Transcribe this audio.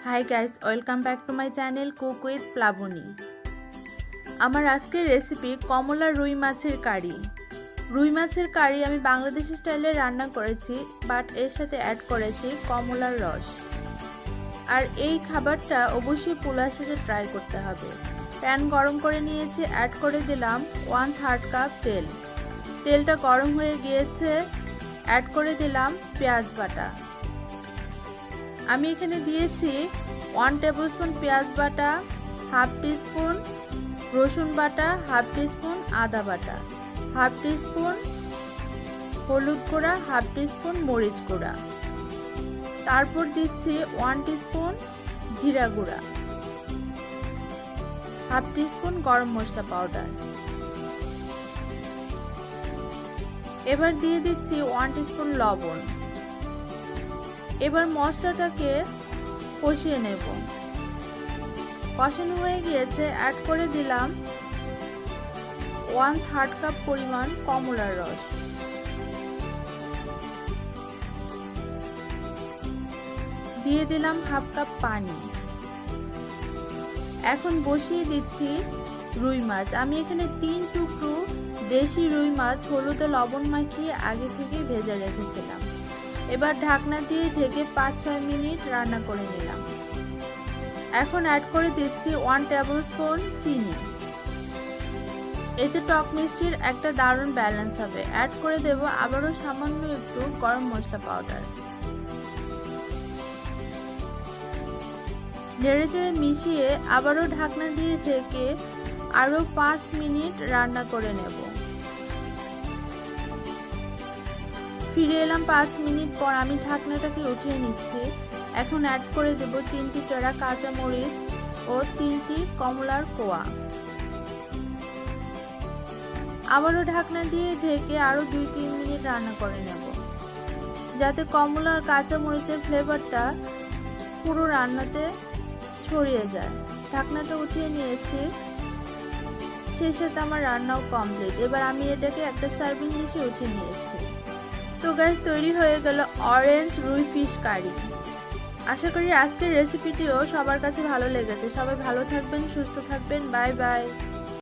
High guys, welcome back to my channel cook with Plabani. আমার আজকের recipe কমলা রুই মাছের কারি। রুই মাছের কারি আমি বাংলাদেশি স্টাইলে রান্না করেছি, বাট এর সাথে অ্যাড করেছি কমলার রস। আর এই খাবারটা অবশ্যই পোলার সাথে ট্রাই করতে হবে। প্যান গরম করে নিয়েছি, অ্যাড করে দিলাম 1/3 কাপ তেল। তেলটা গরম হয়ে গিয়েছে, অ্যাড করে দিলাম পেঁয়াজ বাটা। আমি এখানে দিয়েছি 1 টেবিলস্পুন পেঁয়াজ বাটা, হাফ টিস্পুন রসুন বাটা, হাফ টিস্পুন আদা বাটা, হাফ টিস্পুন হলুদ গুঁড়া, হাফ টিস্পুন মরিচ গুঁড়া। তারপর দিচ্ছি 1 টিস্পুন জিরা গুঁড়া, হাফ টিস্পুন গরম মশলা পাউডার। এবার দিয়ে দিচ্ছি 1 টিস্পুন লবণ। এবার মশলাটাকে কষিয়ে নেব। কষানো হয়ে গিয়েছে, অ্যাড করে দিলাম 1/3 কাপ পরিমাণ কমলার রস। দিয়ে দিলাম হাফ কাপ পানি। এখন বসিয়ে দিচ্ছি রুই মাছ। আমি এখানে 3 টুকরো দেশি রুই মাছ হলুদে লবণ মাখিয়ে আগে থেকে ভেজে রেখেছিলাম। এবার ঢাকনা দিয়ে ঢেকে 5-6 মিনিট রান্না করে নিলাম। এখন অ্যাড করে দিচ্ছি 1 টেবিলস্পুন চিনি। এতে টক মিষ্টির একটা দারুণ ব্যালেন্স হবে। অ্যাড করে দেব আবারও সামান্য একটু গরম মশলা পাউডার। নেড়েচেড়ে মিশিয়ে আবারও ঢাকনা দিয়ে ঢেকে আরও 5 মিনিট রান্না করে নেব। ফিরে এলাম 5 মিনিট পর। আমি ঢাকনাটাকে উঠিয়ে নিচ্ছি। এখন অ্যাড করে দেব 3টি চেরা কাঁচামরিচ ও 3টি কমলার কোয়া। আবারও ঢাকনা দিয়ে ঢেকে আরও 2-3 মিনিট রান্না করে নেব, যাতে কমলার কাঁচামরিচের ফ্লেভারটা পুরো রান্নাতে ছড়িয়ে যায়। ঢাকনাটা উঠিয়ে নিয়েছি, সেই সাথে আমার রান্নাও কমপ্লিট। এবার আমি এটাকে একটা সার্ভিং ডিশে উঠিয়ে নিয়েছি। তো গাইস, তৈরি হয়ে গেল অরেঞ্জ রুই ফিশ কারি। আশা করি আজকের রেসিপিটিও সবার কাছে ভালো লেগেছে। সবাই ভালো থাকবেন, সুস্থ থাকবেন। Bye bye.